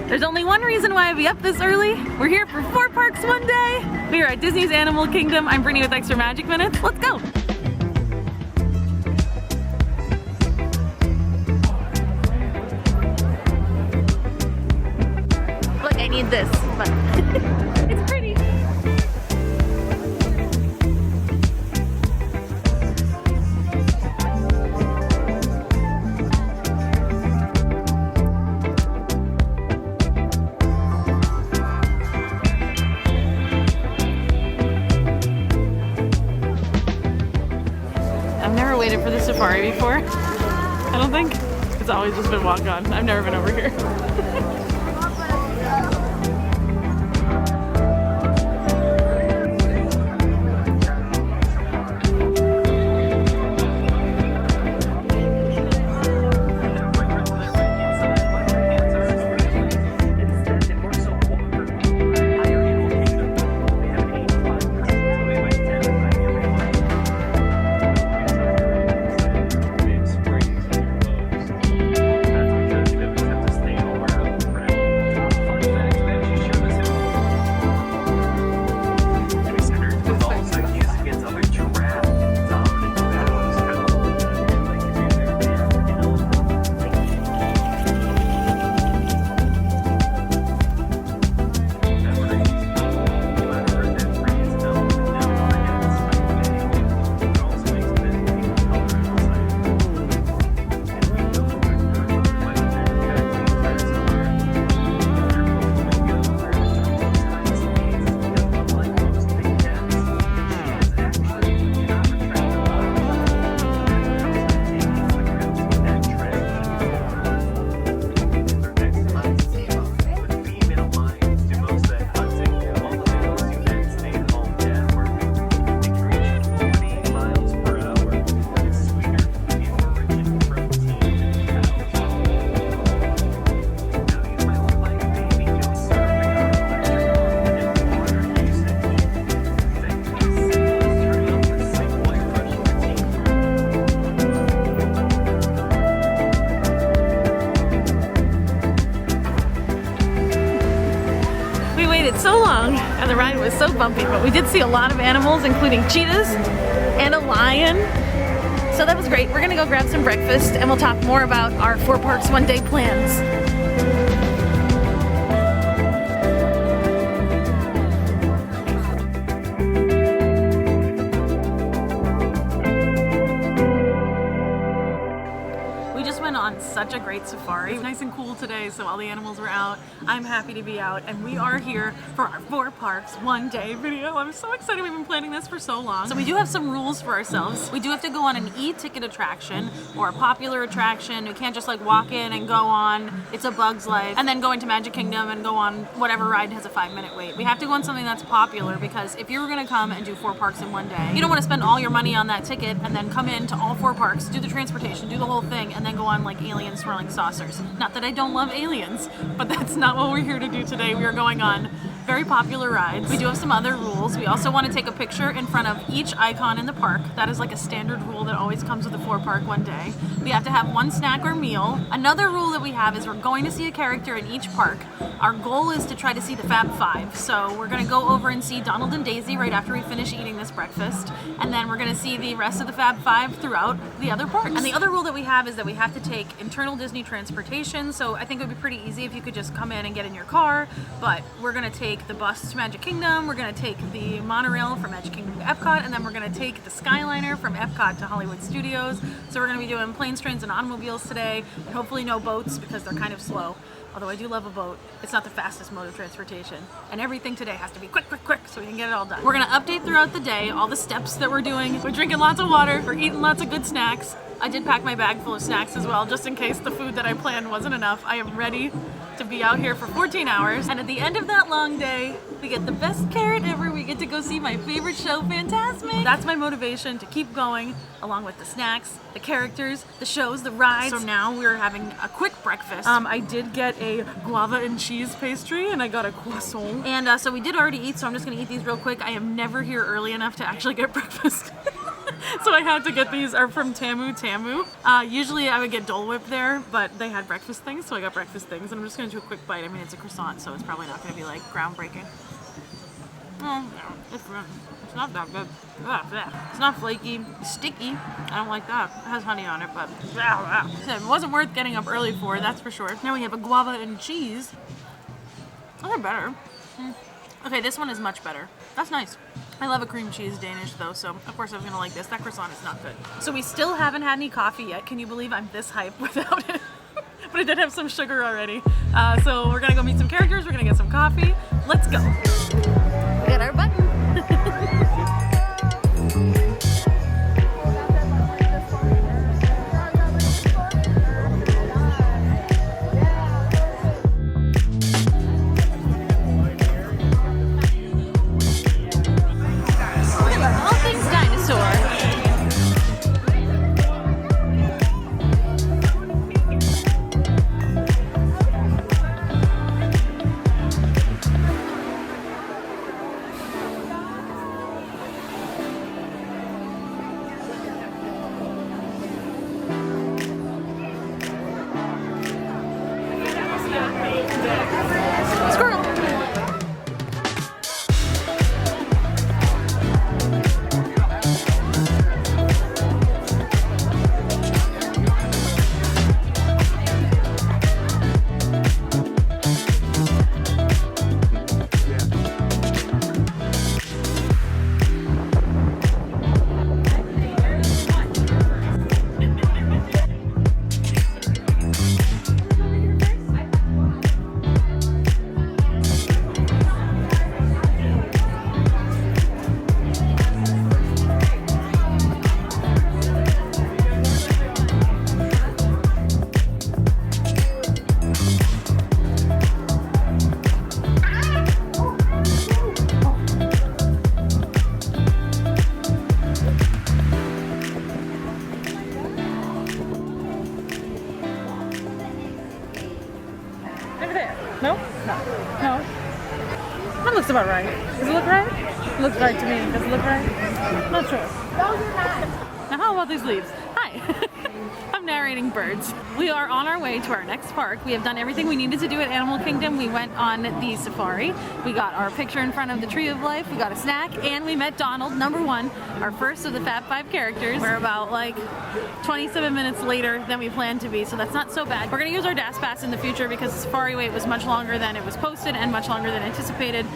There's only one reason why I'd be up this early. We're here for 4 parks one day. We are at Disney's Animal Kingdom. I'm Brittany with Extra Magic Minutes. Let's go. Look, I need this, but it's pretty. I've never waited for the safari before. I don't think. It's always just been walk on. I've never been over here. So long and the ride was so bumpy, but we did see a lot of animals, including cheetahs and a lion, so that was great. We're gonna go grab some breakfast and we'll talk more about our 4 parks one day plans. On such a great safari. It's nice and cool today, so all the animals were out. I'm happy to be out, and we are here for our 4 parks one day video. I'm so excited. We've been planning this for so long. So we do have some rules for ourselves. We do have to go on an e-ticket attraction or a popular attraction. We can't just like walk in and go on It's a Bug's Life and then go into Magic Kingdom and go on whatever ride has a 5-minute wait. We have to go on something that's popular, because if you were gonna come and do 4 parks in one day, you don't want to spend all your money on that ticket and then come into all 4 parks, do the transportation, do the whole thing, and then go on like alien swirling saucers. Not that I don't love aliens, but that's not what we're here to do today. We are going on very popular rides. We do have some other rules. We also want to take a picture in front of each icon in the park. That is like a standard rule that always comes with a 4 park one day. We have to have 1 snack or meal. Another rule that we have is we're going to see a character in each park. Our goal is to try to see the Fab 5. So we're gonna go over and see Donald and Daisy right after we finish eating this breakfast. And then we're gonna see the rest of the Fab 5 throughout the other parks. And the other rule that we have is that we have to take internal Disney transportation. So I think it would be pretty easy if you could just come in and get in your car, but we're gonna take the bus to Magic Kingdom, we're gonna take the monorail from Magic Kingdom to Epcot, and then we're gonna take the Skyliner from Epcot to Hollywood Studios. So we're gonna be doing planes, trains, and automobiles today, and hopefully no boats because they're kind of slow. Although I do love a boat, it's not the fastest mode of transportation. And everything today has to be quick, quick, quick, so we can get it all done. We're gonna update throughout the day all the steps that we're doing. We're drinking lots of water, we're eating lots of good snacks. I did pack my bag full of snacks as well, just in case the food that I planned wasn't enough. I am ready to be out here for 14 hours. And at the end of that long day, we get the best carrot ever. We get to go see my favorite show, Fantasmic. That's my motivation to keep going, along with the snacks, the characters, the shows, the rides. So now we're having a quick breakfast. I did get a guava and cheese pastry, and I got a croissant. And so we did already eat, so I'm just gonna eat these real quick. I am never here early enough to actually get breakfast. So I had to get these are from Tamu. Usually I would get Dole Whip there, but they had breakfast things, so I got breakfast things. And I'm just gonna do a quick bite. I mean, it's a croissant, so it's probably not gonna be like groundbreaking. Oh, no, it's not that good. It's not flaky, it's sticky. I don't like that. It has honey on it, but it wasn't worth getting up early for, that's for sure. Now we have a guava and cheese. Oh, they're better. Okay, this one is much better. That's nice. I love a cream cheese Danish though, so of course I was gonna like this. That croissant is not good. So we still haven't had any coffee yet. Can you believe I'm this hyped without it? But it did have some sugar already. So we're gonna go meet some characters, we're gonna get some coffee. Let's go. We got our button. No? No. No? That looks about right. Does it look right? It looks right to me. Does it look right? Not sure. Now how about these leaves? Hi. I'm narrating birds. We are on our way to our next park. We have done everything we needed to do at Animal Kingdom. We went on the safari. We got our picture in front of the Tree of Life. We got a snack and we met Donald, #1, our first of the Fab 5 characters. We're about like 27 minutes later than we planned to be, so that's not so bad. We're gonna use our DAS pass in the future because the safari wait was much longer than it was posted and much longer than anticipated.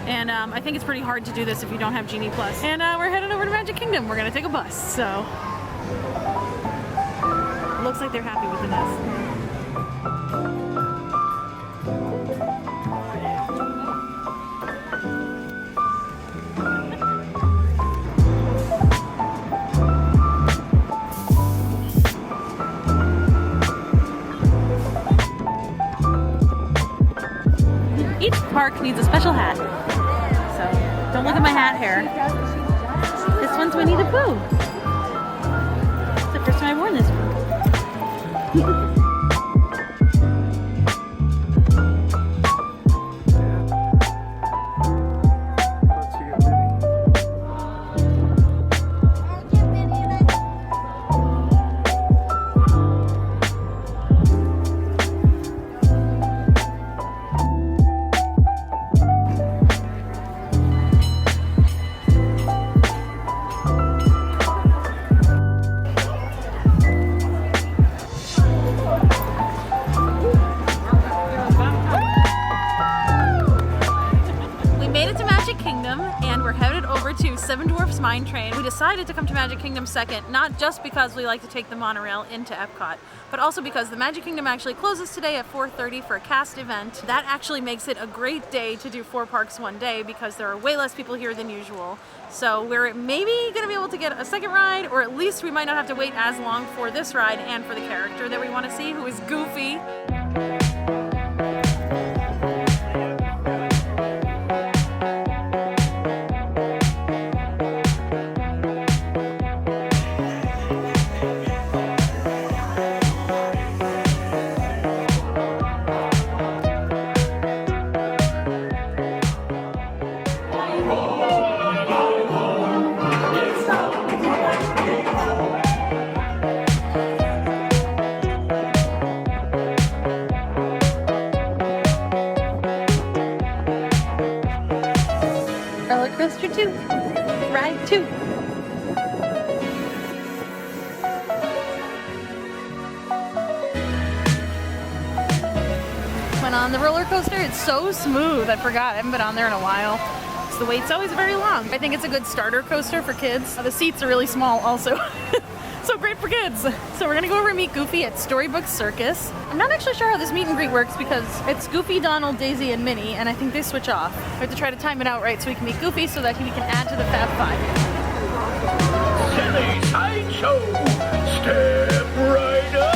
And I think it's pretty hard to do this if you don't have Genie Plus. And we're headed over to Magic Kingdom. We're gonna take a bus, so. Looks like they're happy with the nest. Each park needs a special hat. So, don't look at my hat hair. This one's Winnie the Pooh. It's the first time I've worn this one. Seven Dwarfs Mine Train. We decided to come to Magic Kingdom second, not just because we like to take the monorail into Epcot, but also because the Magic Kingdom actually closes today at 4:30 for a cast event. That actually makes it a great day to do 4 parks one day because there are way less people here than usual. So we're maybe gonna be able to get a second ride, or at least we might not have to wait as long for this ride and for the character that we want to see, who is Goofy. coaster 2. Ride 2. Went on the roller coaster. It's so smooth. I forgot. I haven't been on there in a while. So the wait's always very long. I think it's a good starter coaster for kids. The seats are really small also. So great for kids. So we're gonna go over and meet Goofy at Storybook Circus. I'm not actually sure how this meet and greet works because it's Goofy, Donald, Daisy, and Minnie, and I think they switch off. We have to try to time it out right so we can meet Goofy so that he can add to the Fab Five. Silly sideshow, step right up.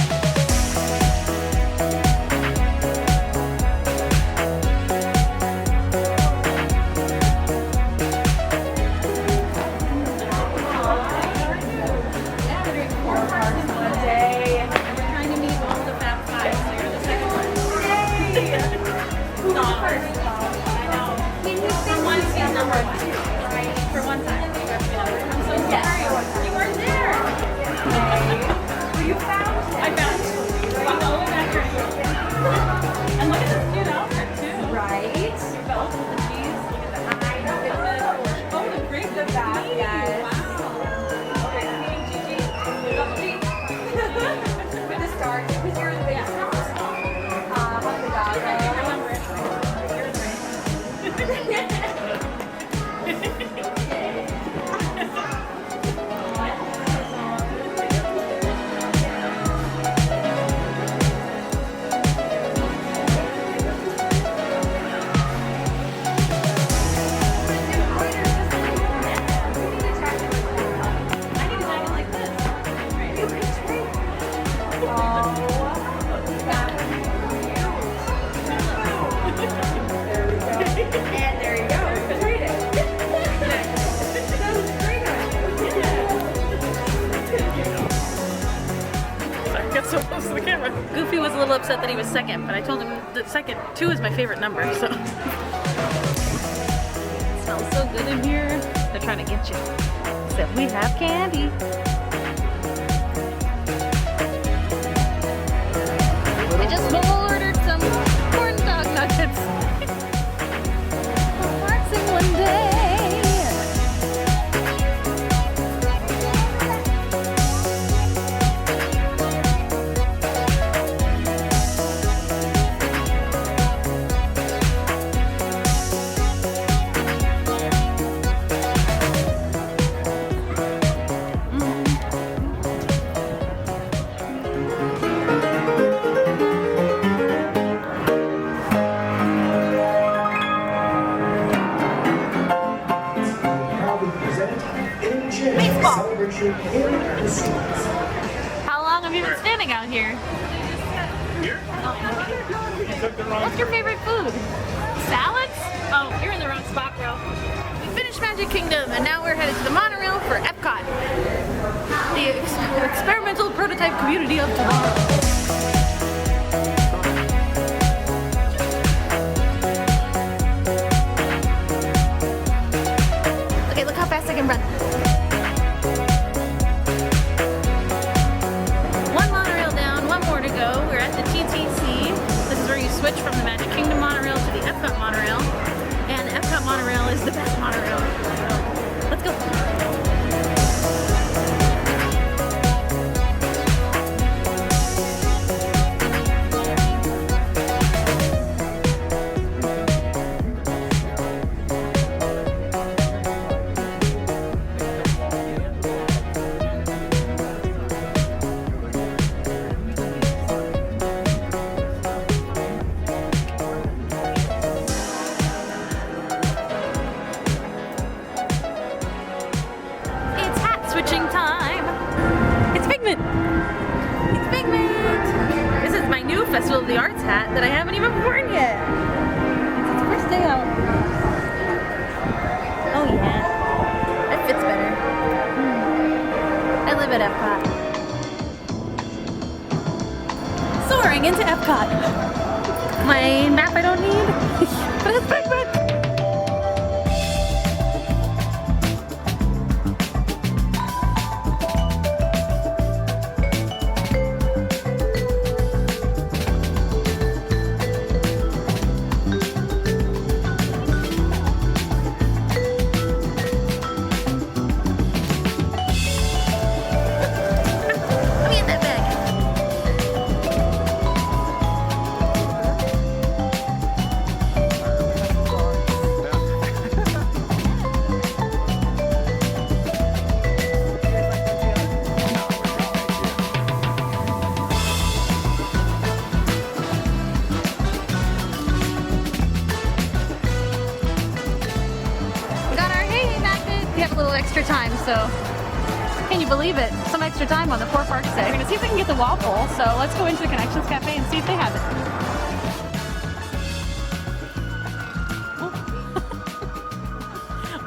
So close to the camera. Goofy was a little upset that he was second, but I told him that second 2 is my favorite number, so. It smells so good in here. They're trying to get you. Except we have candy. I just ordered some corn dog nuggets. Parks in one day. How long have you been standing out here? Here? What's your favorite food? Salads? Oh, you're in the wrong spot, bro. We finished Magic Kingdom and now we're headed to the monorail for Epcot. The experimental prototype community of tomorrow. Okay, look how fast I can run. Switch from the Magic Kingdom monorail to the Epcot monorail, and Epcot monorail is the best monorail. Let's go. Switching time. It's Figment. It's Figment. This is my new Festival of the Arts hat that I haven't even worn yet. It's its first day out. Oh yeah, that fits better. I live at Epcot. Soaring into Epcot. My map I don't need, but it's Figment. little extra time, so can you believe it? Some extra time on the Four Parks Day. We're gonna see if we can get the waffle, so let's go into the Connections Cafe and see if they have it.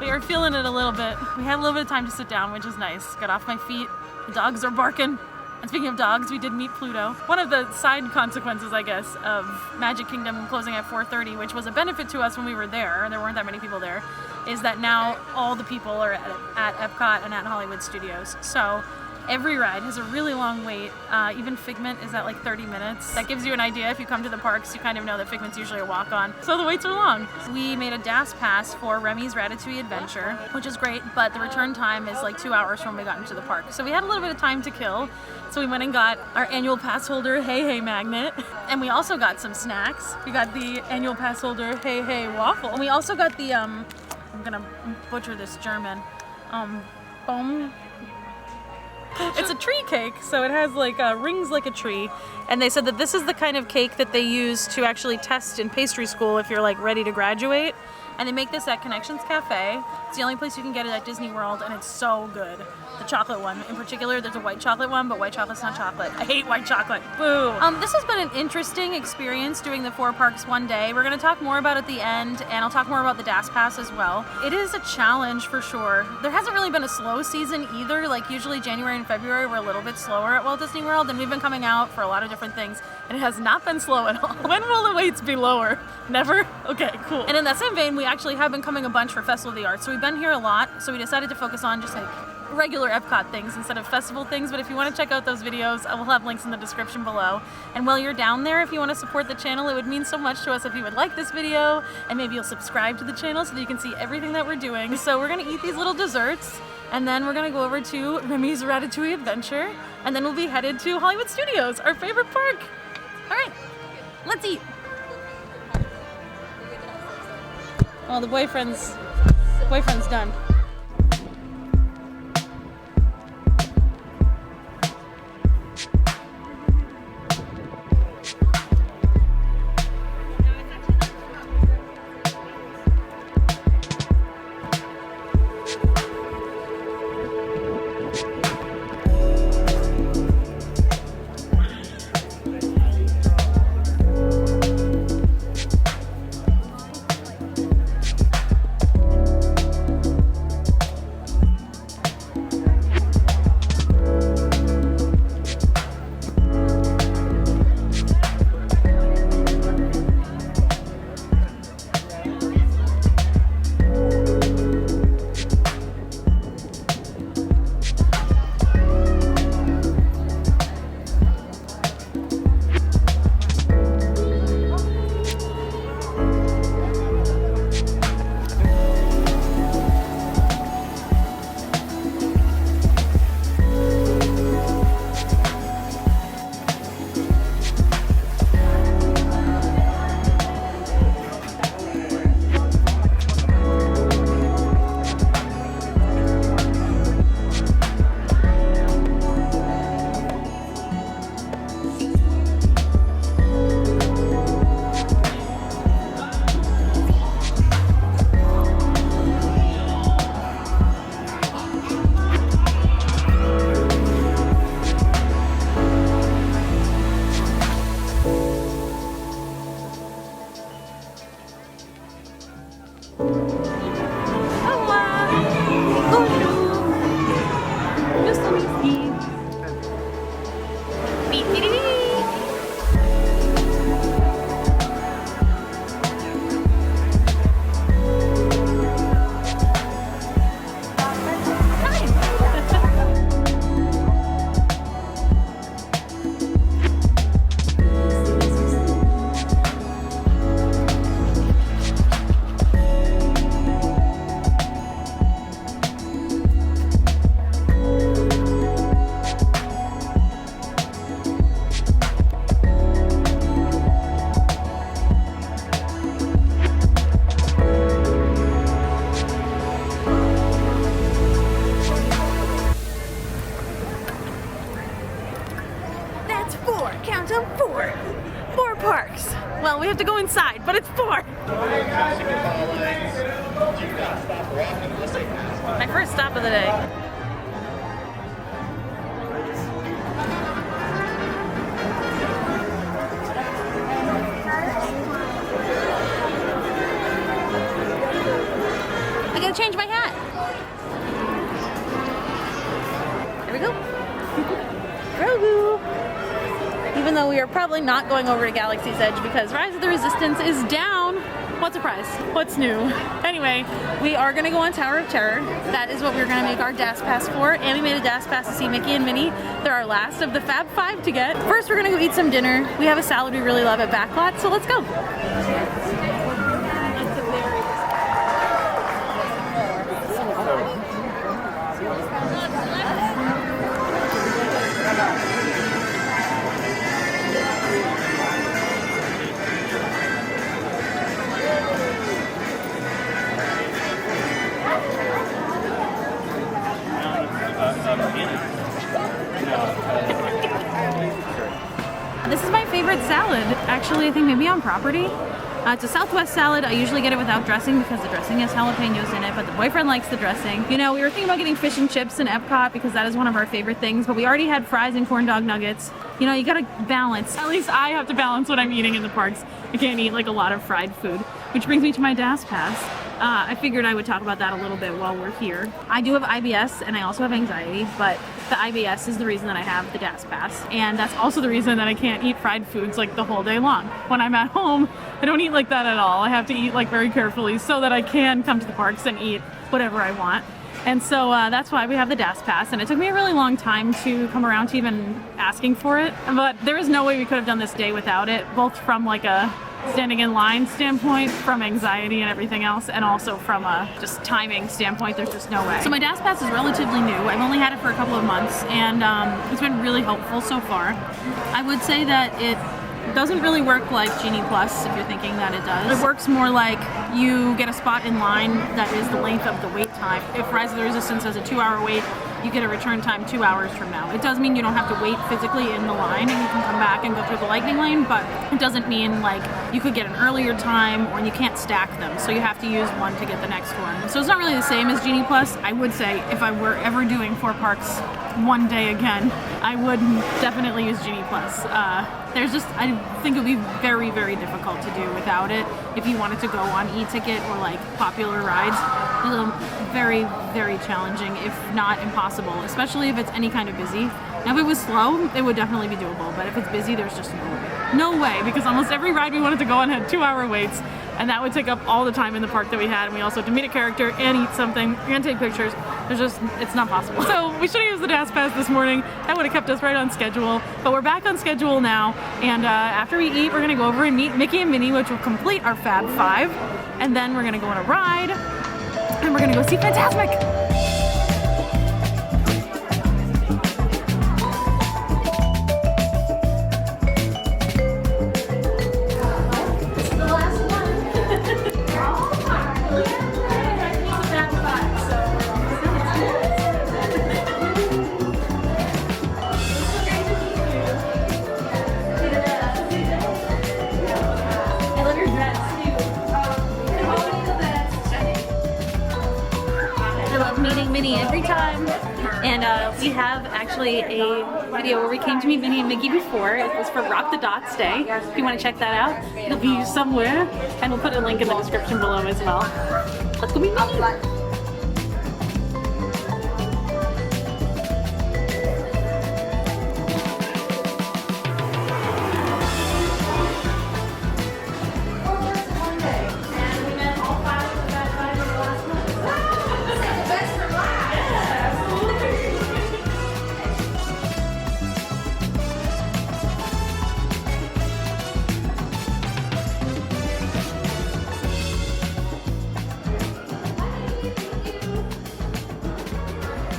We are feeling it a little bit. We had a little bit of time to sit down, which is nice. Got off my feet. The dogs are barking. And speaking of dogs, we did meet Pluto. One of the side consequences, I guess, of Magic Kingdom closing at 4:30, which was a benefit to us when we were there, there weren't that many people there, is that now all the people are at Epcot and at Hollywood Studios. So every ride has a really long wait. Even Figment is at like 30 minutes. That gives you an idea. If you come to the parks, you kind of know that Figment's usually a walk-on. So the waits are long. We made a DAS pass for Remy's Ratatouille Adventure, which is great, but the return time is like 2 hours from when we got into the park. So we had a little bit of time to kill. So we went and got our annual pass holder Hey Hey magnet. And we also got some snacks. We got the annual pass holder Hey Hey waffle. And we also got the, I'm gonna butcher this German, Baum. It's a tree cake, so it has like rings like a tree. And they said that this is the kind of cake that they use to actually test in pastry school if you're like ready to graduate. And they make this at Connections Cafe. It's the only place you can get it at Disney World, and it's so good. The chocolate one in particular. There's a white chocolate one, but white chocolate's not chocolate. I hate white chocolate. Boo. This has been an interesting experience doing the Four Parks one day. We're gonna talk more about it at the end, and I'll talk more about the DAS Pass as well. It is a challenge for sure. There hasn't really been a slow season either. Like usually January and February we're a little bit slower at Walt Disney World, and we've been coming out for a lot of different things, and it has not been slow at all. When will the waits be lower? Never? Okay, cool. And in that same vein, we actually have been coming a bunch for Festival of the Arts. So we've been here a lot, so we decided to focus on just like regular Epcot things instead of festival things. But if you want to check out those videos, I will have links in the description below. And while you're down there, if you want to support the channel, it would mean so much to us if you would like this video, and maybe you'll subscribe to the channel so that you can see everything that we're doing. So we're gonna eat these little desserts, and then we're gonna go over to Remy's Ratatouille Adventure, and then we'll be headed to Hollywood Studios, our favorite park. All right, let's eat. Well, the boyfriend's done. Well, we have to go inside, but it's 4. My first stop of the day. I gotta change my hat. There we go. Grogu. Even though we are probably not going over to Galaxy's Edge because Rise of the Resistance is down. What surprise? What's new? Anyway, we are gonna go on Tower of Terror. That is what we're gonna make our DAS Pass for. And we made a DAS Pass to see Mickey and Minnie. They're our last of the Fab Five to get. First, we're gonna go eat some dinner. We have a salad we really love at Backlot, so let's go. This is my favorite salad, actually. I think maybe on property. It's a Southwest salad. I usually get it without dressing because the dressing has jalapenos in it, but the boyfriend likes the dressing. You know, we were thinking about getting fish and chips in Epcot because that is one of our favorite things, but we already had fries and corn dog nuggets. You know, you gotta balance. At least I have to balance what I'm eating in the parks. I can't eat like a lot of fried food, which brings me to my DAS Pass. I figured I would talk about that a little bit while we're here. I do have IBS and I also have anxiety, but the IBS is the reason that I have the DAS Pass. And that's also the reason that I can't eat fried foods like the whole day long. When I'm at home, I don't eat like that at all. I have to eat like very carefully so that I can come to the parks and eat whatever I want. And so that's why we have the DAS Pass, and it took me a really long time to come around to even asking for it. But there is no way we could have done this day without it, both from like a standing in line standpoint, from anxiety and everything else, and also from a just timing standpoint. There's just no way. So my DAS Pass is relatively new. I've only had it for a couple of months, and it's been really helpful so far. I would say that it doesn't really work like Genie Plus, if you're thinking that it does. It works more like you get a spot in line that is the length of the wait time. If Rise of the Resistance has a 2-hour wait, you get a return time 2 hours from now. It does mean you don't have to wait physically in the line and you can come back and go through the lightning lane, but it doesn't mean like you could get an earlier time or you can't stack them. So you have to use one to get the next one. So it's not really the same as Genie Plus. I would say if I were ever doing 4 parks one day again, I would definitely use Genie Plus. I think it would be very, very difficult to do without it. If you wanted to go on e-ticket or like popular rides, very, very challenging, if not impossible, especially if it's any kind of busy. Now if it was slow, it would definitely be doable, but if it's busy, there's just no way. No way, because almost every ride we wanted to go on had 2-hour waits, and that would take up all the time in the park that we had, and we also had to meet a character and eat something and take pictures. It's not possible. So we should have used the DAS Pass this morning. That would have kept us right on schedule, but we're back on schedule now, and after we eat, we're gonna go over and meet Mickey and Minnie, which will complete our Fab Five, and then we're gonna go on a ride, and we're gonna go see Fantasmic! Minnie every time, and we have actually a video where we came to meet Minnie and Mickey before. It was for Rock the Dots Day. If you want to check that out, it'll be somewhere, and we'll put a link in the description below as well. Let's go meet Minnie!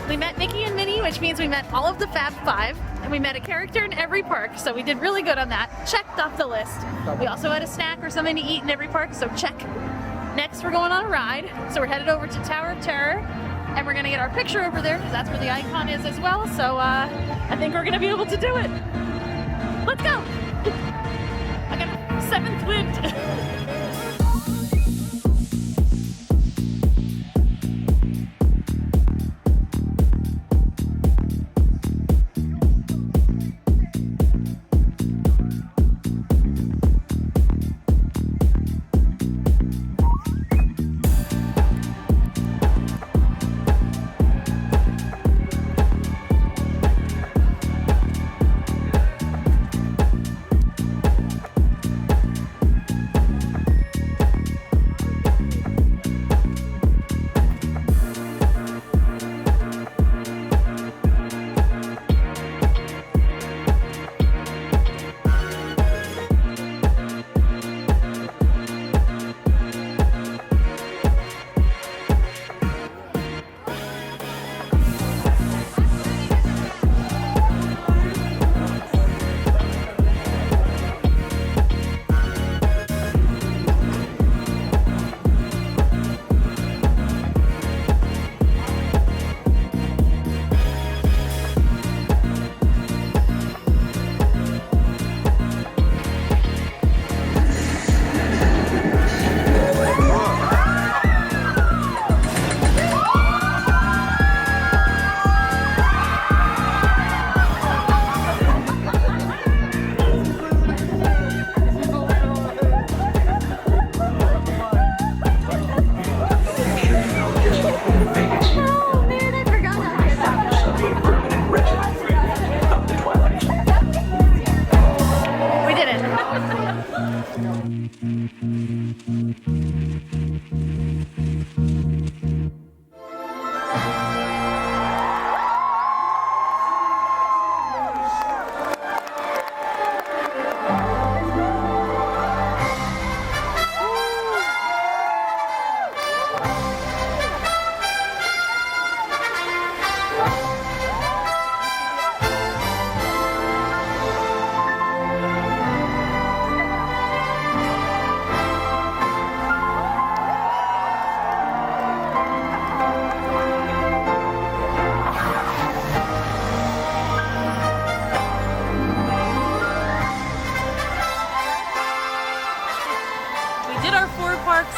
We met Mickey and Minnie, which means we met all of the Fab Five, and we met a character in every park, so we did really good on that. Checked off the list. We also had a snack or something to eat in every park, so check. Next, we're going on a ride, so we're headed over to Tower of Terror, and we're gonna get our picture over there, because that's where the icon is as well, so I think we're gonna be able to do it. Let's go! I got a 7th wind.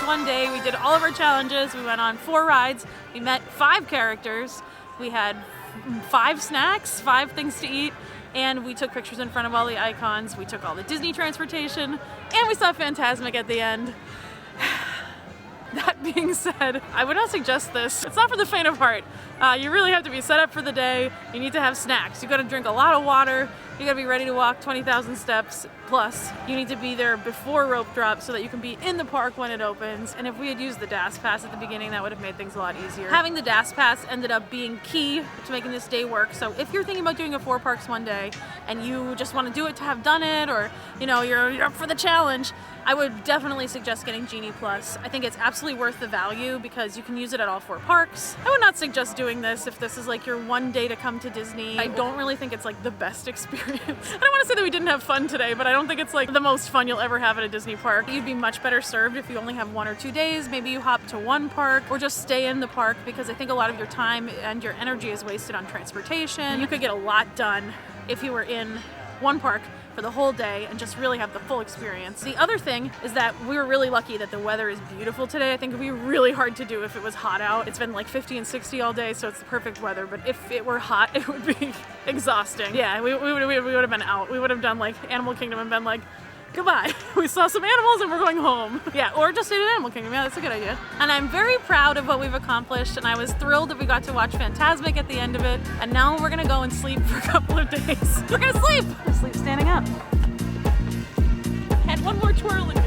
One day we did all of our challenges. We went on 4 rides. We met 5 characters. We had 5 snacks, 5 things to eat, and we took pictures in front of all the icons. We took all the Disney transportation, and we saw Fantasmic at the end. That being said, I would not suggest this. It's not for the faint of heart. You really have to be set up for the day. You need to have snacks. You gotta drink a lot of water. You gotta be ready to walk 20,000 steps. Plus, you need to be there before rope drop so that you can be in the park when it opens. And if we had used the DAS Pass at the beginning, that would have made things a lot easier. Having the DAS Pass ended up being key to making this day work. So if you're thinking about doing a 4 parks one day and you just want to do it to have done it, or you're up for the challenge, I would definitely suggest getting Genie Plus. I think it's absolutely worth the value because you can use it at all 4 parks. I would not suggest doing this if this is like your one day to come to Disney. I don't really think it's like the best experience. I don't want to say that we didn't have fun today, but I don't think it's like the most fun you'll ever have at a Disney park. You'd be much better served if you only have 1 or 2 days. Maybe you hop to 1 park or just stay in the park, because I think a lot of your time and your energy is wasted on transportation. You could get a lot done if you were in 1 park for the whole day and just really have the full experience. The other thing is that we were really lucky that the weather is beautiful today. I think it would be really hard to do if it was hot out. It's been like 50 and 60 all day, so it's the perfect weather, but if it were hot, it would be exhausting. Yeah, we would have been out. We would have done like Animal Kingdom and been like, goodbye. We saw some animals and we're going home. Yeah, or just stayed at Animal Kingdom. Yeah, that's a good idea. And I'm very proud of what we've accomplished, and I was thrilled that we got to watch Fantasmic at the end of it. And now we're gonna go and sleep for a couple of days. We're gonna sleep! We're gonna sleep standing up. Had one more twirl and